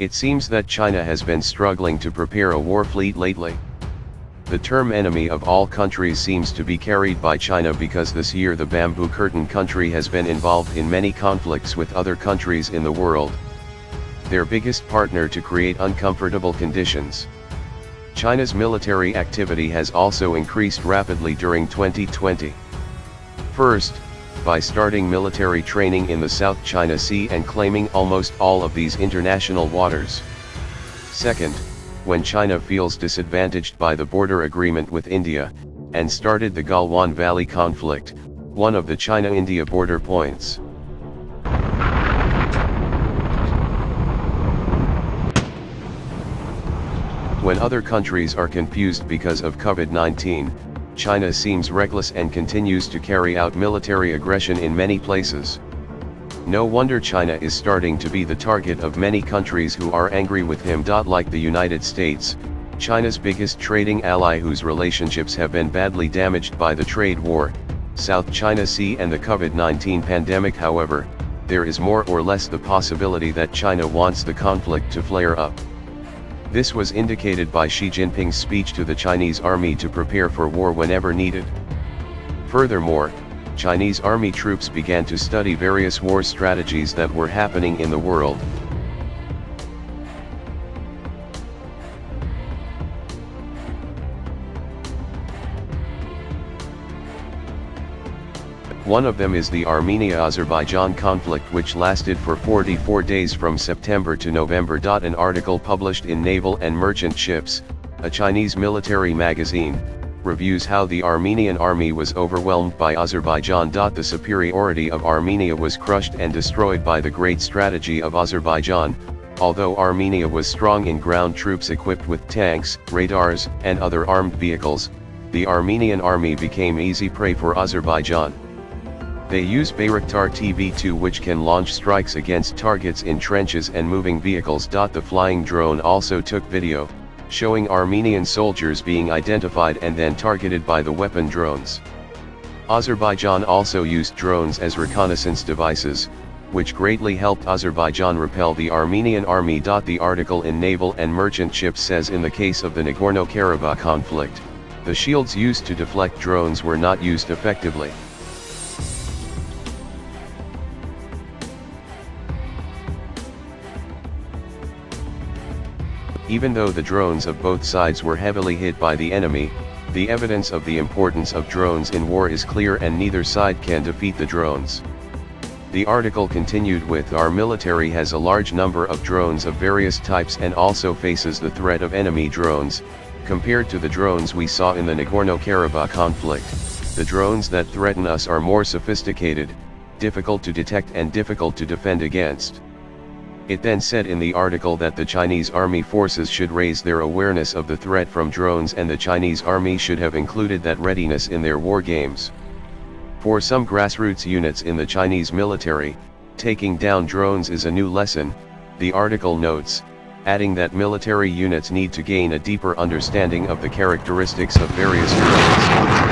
It seems that China has been struggling to prepare a war fleet lately. The term enemy of all countries seems to be carried by China because this year the Bamboo Curtain country has been involved in many conflicts with other countries in the world. Their biggest partner to create uncomfortable conditions. China's military activity has also increased rapidly during 2020. First, by starting military training in the South China Sea and claiming almost all of these international waters. Second, when China feels disadvantaged by the border agreement with India, and started the Galwan Valley conflict, one of the China-India border points. When other countries are confused because of COVID-19, China seems reckless and continues to carry out military aggression in many places. No wonder China is starting to be the target of many countries who are angry with him. Like the United States, China's biggest trading ally whose relationships have been badly damaged by the trade war, South China Sea and the COVID-19 pandemic. However, there is more or less the possibility that China wants the conflict to flare up. This was indicated by Xi Jinping's speech to the Chinese army to prepare for war whenever needed. Furthermore, Chinese army troops began to study various war strategies that were happening in the world. One of them is the Armenia Azerbaijan conflict, which lasted for 44 days from September to November. An article published in Naval and Merchant Ships, a Chinese military magazine, reviews how the Armenian army was overwhelmed by Azerbaijan. The superiority of Armenia was crushed and destroyed by the great strategy of Azerbaijan. Although Armenia was strong in ground troops equipped with tanks, radars, and other armed vehicles, the Armenian army became easy prey for Azerbaijan. They use Bayraktar TV-2, which can launch strikes against targets in trenches and moving vehicles. The flying drone also took video, showing Armenian soldiers being identified and then targeted by the weapon drones. Azerbaijan also used drones as reconnaissance devices, which greatly helped Azerbaijan repel the Armenian army. The article in Naval and Merchant Ships says in the case of the Nagorno-Karabakh conflict, the shields used to deflect drones were not used effectively. Even though the drones of both sides were heavily hit by the enemy, the evidence of the importance of drones in war is clear and neither side can defeat the drones. The article continued with, our military has a large number of drones of various types and also faces the threat of enemy drones. Compared to the drones we saw in the Nagorno-Karabakh conflict, the drones that threaten us are more sophisticated, difficult to detect and difficult to defend against. It then said in the article that the Chinese army forces should raise their awareness of the threat from drones, and the Chinese army should have included that readiness in their war games. For some grassroots units in the Chinese military, taking down drones is a new lesson, the article notes, adding that military units need to gain a deeper understanding of the characteristics of various drones.